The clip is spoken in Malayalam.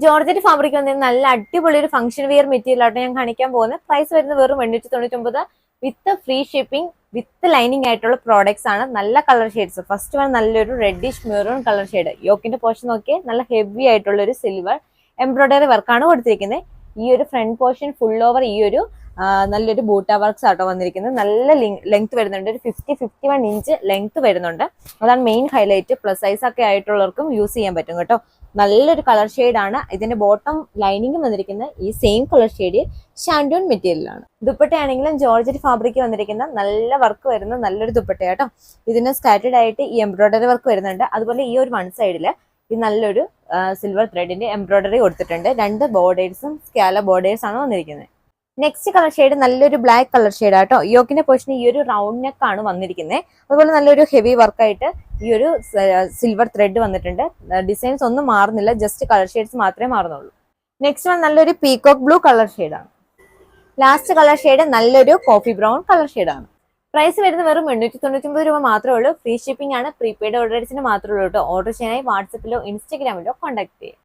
ജോർജറ്റ് ഫാബ്രിക് വന്നിരുന്ന നല്ല അടിപൊളി ഒരു ഫംഗ്ഷൻ വെയർ മെറ്റീരിയൽ ആയിട്ട് ഞാൻ കാണിക്കാൻ പോകുന്നത്. പ്രൈസ് വരുന്നത് വെറും 899 with free shipping with lining ആയിട്ടുള്ള പ്രോഡക്ട്സ് ആണ്. നല്ല കളർ ഷെയ്ഡ്സ്. ഫസ്റ്റ് വൺ നല്ലൊരു റെഡിഷ് മെറൂൺ കളർ ഷെയ്ഡ്. യോക്കിന്റെ പോർഷൻ നോക്കിയാൽ നല്ല ഹെവി ആയിട്ടുള്ള ഒരു സിൽവർ എംബ്രോയിഡറി വർക്കാണ് കൊടുത്തിരിക്കുന്നത്. ഈ ഒരു ഫ്രണ്ട് പോർഷൻ ഫുൾ ഓവർ ഈ ഒരു നല്ലൊരു ബൂട്ട വർക്ക്സ് ആട്ടോ വന്നിരിക്കുന്നത്. നല്ല ലെങ്ത് വരുന്നുണ്ട്. ഒരു 51 ഇഞ്ച് ലെങ്ത് വരുന്നുണ്ട്. അതാണ് മെയിൻ ഹൈലൈറ്റ്. പ്ലസ് സൈസ് ഒക്കെ ആയിട്ടുള്ളവർക്കും യൂസ് ചെയ്യാൻ പറ്റും കേട്ടോ. നല്ലൊരു കളർ ഷെയ്ഡാണ്. ഇതിന്റെ ബോട്ടം ലൈനിങ് വന്നിരിക്കുന്ന ഈ സെയിം കളർ ഷെയ്ഡ് ഷാൻഡൂൺ മെറ്റീരിയലാണ്. ദുപ്പട്ടയാണെങ്കിലും ജോർജറ്റ് ഫാബ്രിക് വന്നിരിക്കുന്ന നല്ല വർക്ക് വരുന്ന നല്ലൊരു ദുപ്പട്ടയാട്ടോ. ഇതിന് സ്കാറ്റേഡ് ആയിട്ട് ഈ എംബ്രോയിഡറി വർക്ക് വരുന്നുണ്ട്. അതുപോലെ ഈ ഒരു വൺ സൈഡില് ഈ നല്ലൊരു സിൽവർ ത്രെഡിന്റെ എംബ്രോയിഡറി കൊടുത്തിട്ടുണ്ട്. 2 ബോർഡേഴ്സും സ്കാല ബോർഡേഴ്സ് ആണ് വന്നിരിക്കുന്നത്. നെക്സ്റ്റ് കളർ ഷെയ്ഡ് നല്ലൊരു ബ്ലാക്ക് കളർ ഷെയ്ഡ് ആട്ടോ. യോക്കിന്റെ പോർഷൻ ഈ ഒരു റൗണ്ട് നെക്ക് ആണ് വന്നിരിക്കുന്നത്. അതുപോലെ നല്ലൊരു ഹെവി വർക്കായിട്ട് ഈ ഒരു സിൽവർ ത്രെഡ് വന്നിട്ടുണ്ട്. ഡിസൈൻസ് ഒന്നും മാറുന്നില്ല, ജസ്റ്റ് കളർ ഷെയ്ഡ്സ് മാത്രമേ മാറുന്നുള്ളൂ. നെക്സ്റ്റ് വൺ നല്ലൊരു പീകോക്ക് ബ്ലൂ കളർ ഷെയ്ഡാണ്. ലാസ്റ്റ് കളർ ഷെയ്ഡ് നല്ലൊരു കോഫി ബ്രൗൺ കളർ ഷെയ്ഡാണ്. പ്രൈസ് വരുന്നത് വെറും 899 രൂപ മാത്രമേ ഉള്ളൂ. ഫ്രീ ഷിപ്പിംഗ് ആണ്. പ്രീപെയ്ഡ് ഓർഡേഴ്സിന് മാത്രമേ ഉള്ളൂ കേട്ടോ. ഓർഡർ ചെയ്യാനായി വാട്സപ്പിലോ ഇൻസ്റ്റാഗ്രാമിലോ കോൺടാക്ട് ചെയ്യുക.